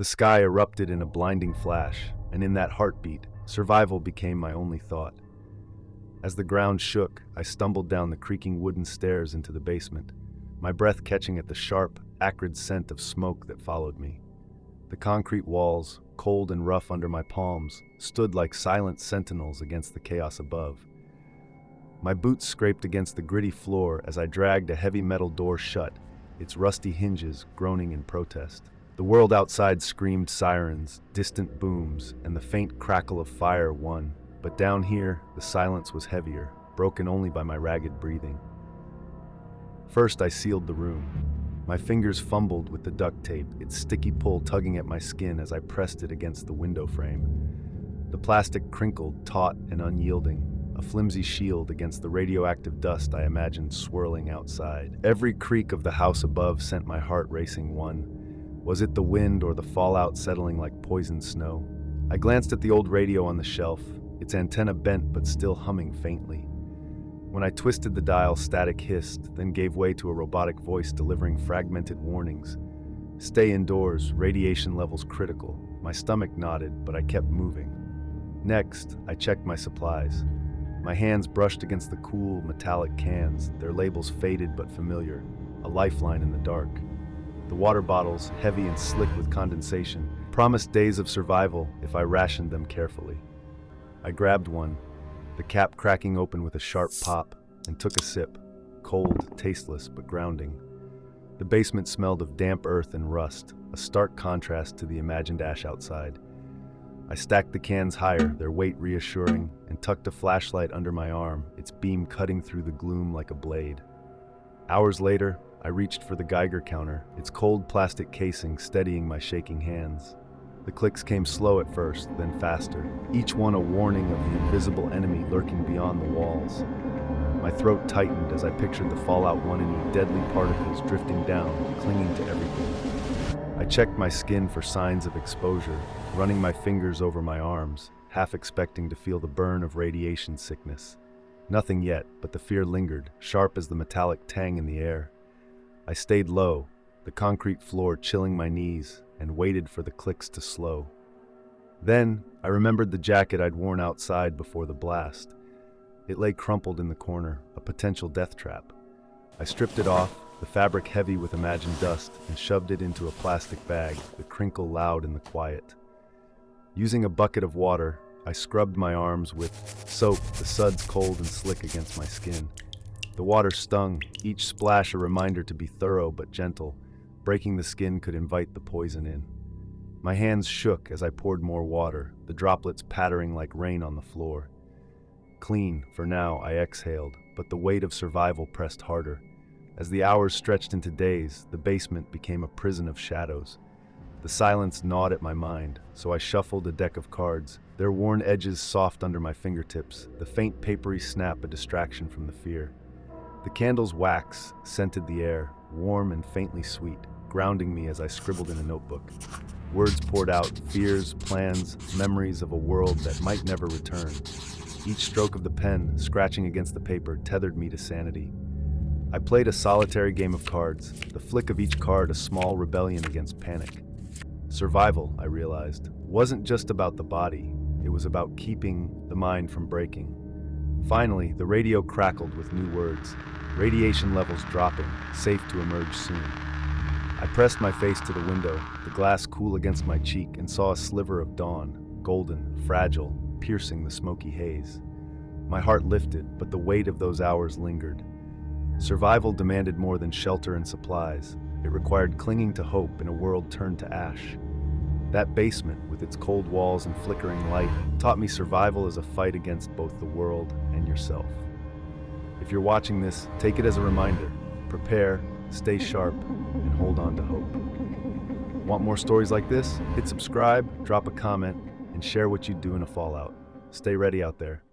The sky erupted in a blinding flash, and in that heartbeat, survival became my only thought. As the ground shook, I stumbled down the creaking wooden stairs into the basement, my breath catching at the sharp, acrid scent of smoke that followed me. The concrete walls, cold and rough under my palms, stood like silent sentinels against the chaos above. My boots scraped against the gritty floor as I dragged a heavy metal door shut, its rusty hinges groaning in protest. The world outside screamed sirens, distant booms, and the faint crackle of fire won. But down here, the silence was heavier, broken only by my ragged breathing. First, I sealed the room. My fingers fumbled with the duct tape, its sticky pull tugging at my skin as I pressed it against the window frame. The plastic crinkled, taut and unyielding, a flimsy shield against the radioactive dust I imagined swirling outside. Every creak of the house above sent my heart racing. Was it the wind or the fallout settling like poisoned snow? I glanced at the old radio on the shelf, its antenna bent but still humming faintly. When I twisted the dial, static hissed, then gave way to a robotic voice delivering fragmented warnings. Stay indoors, radiation levels critical. My stomach nodded, but I kept moving. Next, I checked my supplies. My hands brushed against the cool, metallic cans, their labels faded but familiar, a lifeline in the dark. The water bottles, heavy and slick with condensation, promised days of survival if I rationed them carefully. I grabbed one, the cap cracking open with a sharp pop, and took a sip, cold, tasteless, but grounding. The basement smelled of damp earth and rust, a stark contrast to the imagined ash outside. I stacked the cans higher, their weight reassuring, and tucked a flashlight under my arm, its beam cutting through the gloom like a blade. Hours later, I reached for the Geiger counter, its cold plastic casing steadying my shaking hands. The clicks came slow at first, then faster, each one a warning of the invisible enemy lurking beyond the walls. My throat tightened as I pictured the Fallout 1 deadly particles drifting down, clinging to everything. I checked my skin for signs of exposure, running my fingers over my arms, half expecting to feel the burn of radiation sickness. Nothing yet, but the fear lingered, sharp as the metallic tang in the air. I stayed low, the concrete floor chilling my knees, and waited for the clicks to slow. Then, I remembered the jacket I'd worn outside before the blast. It lay crumpled in the corner, a potential death trap. I stripped it off, the fabric heavy with imagined dust, and shoved it into a plastic bag, the crinkle loud in the quiet. Using a bucket of water, I scrubbed my arms with soap, the suds cold and slick against my skin. The water stung, each splash a reminder to be thorough but gentle. Breaking the skin could invite the poison in. My hands shook as I poured more water, the droplets pattering like rain on the floor. Clean, for now, I exhaled, but the weight of survival pressed harder. As the hours stretched into days, the basement became a prison of shadows. The silence gnawed at my mind, so I shuffled a deck of cards, their worn edges soft under my fingertips, the faint papery snap a distraction from the fear. The candle's wax scented the air, warm and faintly sweet, grounding me as I scribbled in a notebook. Words poured out, fears, plans, memories of a world that might never return. Each stroke of the pen, scratching against the paper, tethered me to sanity. I played a solitary game of cards, the flick of each card a small rebellion against panic. Survival, I realized, wasn't just about the body, it was about keeping the mind from breaking. Finally, the radio crackled with new words. Radiation levels dropping, safe to emerge soon. I pressed my face to the window, the glass cool against my cheek, and saw a sliver of dawn, golden, fragile, piercing the smoky haze. My heart lifted, but the weight of those hours lingered. Survival demanded more than shelter and supplies. It required clinging to hope in a world turned to ash. That basement, with its cold walls and flickering light, taught me survival is a fight against both the world and yourself. If you're watching this, take it as a reminder. Prepare, stay sharp, and hold on to hope. Want more stories like this? Hit subscribe, drop a comment, and share what you'd do in a Fallout. Stay ready out there.